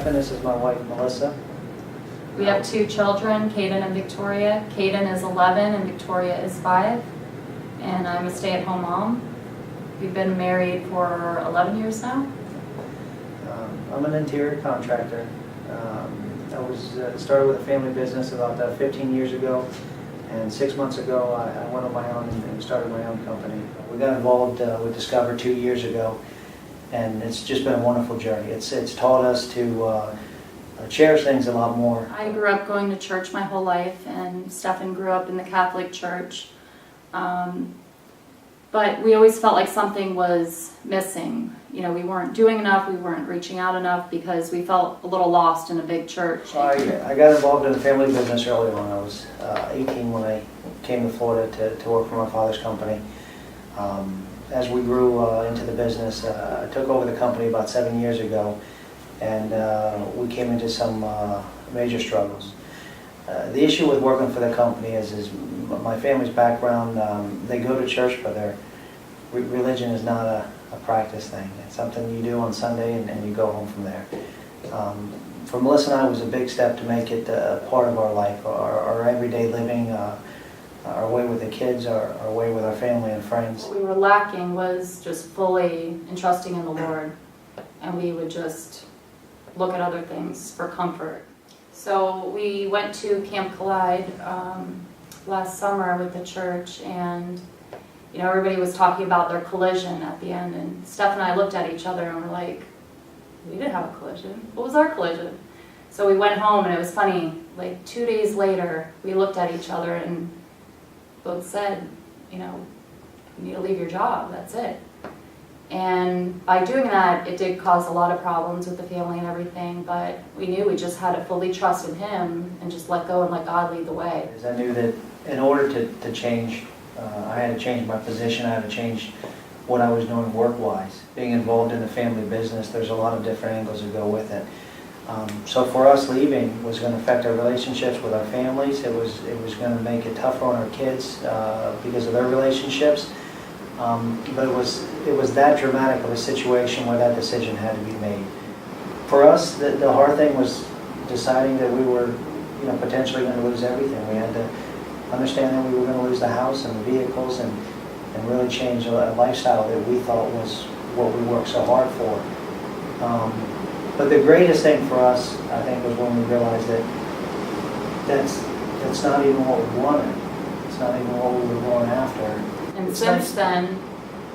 Stefan. This is my wife, Melissa. We have 2 children, Caden and Victoria. Caden is 11 and Victoria is 5. And I'm a stay-at-home mom. We've been married for 11 years now. I'm an interior contractor. I started with a family business about 15 years ago, and 6 months ago I went on my own and started my own company. We got involved with Discover 2 years ago, and it's just been a wonderful journey. It's taught us to cherish things a lot more. I grew up going to church my whole life, and Stefan grew up in the Catholic Church. But we always felt like something was missing. You know, we weren't doing enough, we weren't reaching out enough because we felt a little lost in a big church. I got involved in the family business early on. I was 18 when I came to Florida to work for my father's company. As we grew into the business, I took over the company about 7 years ago, and we came into some major struggles. The issue with working for the company is my family's background. They go to church, but their religion is not a practice thing. It's something you do on Sunday and you go home from there. For Melissa and I, it was a big step to make it a part of our life, our everyday living, our way with the kids, our way with our family and friends. What we were lacking was just fully entrusting in the Lord, and we would just look at other things for comfort. So we went to Camp Collide last summer with the church, and you know, everybody was talking about their collision at the end, and Steph and I looked at each other and were like, we didn't have a collision. What was our collision? So we went home, and it was funny, like 2 days later, we looked at each other and both said, you know, you need to leave your job, that's it. And by doing that, it did cause a lot of problems with the family and everything, but we knew we just had to fully trust in Him and just let go and let God lead the way. I knew that in order to change, I had to change my position, I had to change what I was doing work-wise. Being involved in the family business, there's a lot of different angles that go with it. So for us, leaving was going to affect our relationships with our families. It was going to make it tougher on our kids because of their relationships. But it was that dramatic of a situation where that decision had to be made. For us, the hard thing was deciding that we were, you know, potentially going to lose everything. We had to understand that we were going to lose the house and the vehicles and really change a lifestyle that we thought was what we worked so hard for. But the greatest thing for us, I think, was when we realized that that's not even what we wanted. It's not even what we were going after. And since then,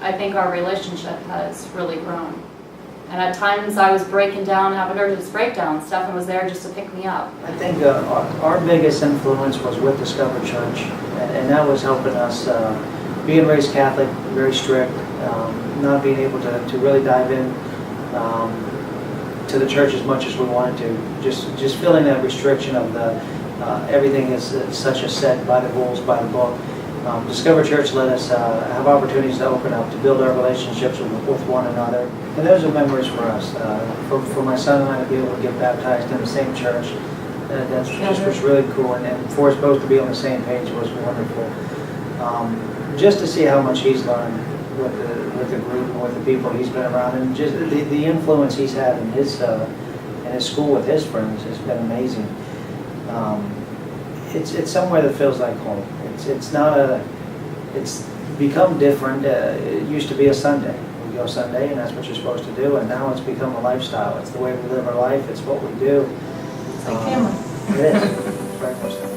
I think our relationship has really grown. And at times I was breaking down, having nervous breakdowns. Stephan was there just to pick me up. I think our biggest influence was with Discover Church, and that was helping us. Being raised Catholic, very strict, not being able to really dive in to the church as much as we wanted to. Just feeling that restriction of everything is such a set by the rules, by the book. Discover Church let us have opportunities to open up, to build our relationships with one another. And those are memories for us. For my son and I to be able to get baptized in the same church, that just was really cool. And for us both to be on the same page was wonderful. Just to see how much he's learned with the group and with the people he's been around, and just the influence he's had in his school with his friends has been amazing. It's somewhere that feels like home. It's become different. It used to be a Sunday. We go Sunday and that's what you're supposed to do, and now it's become a lifestyle. It's the way we live our life. It's what we do. It's like family. It is. Very much so.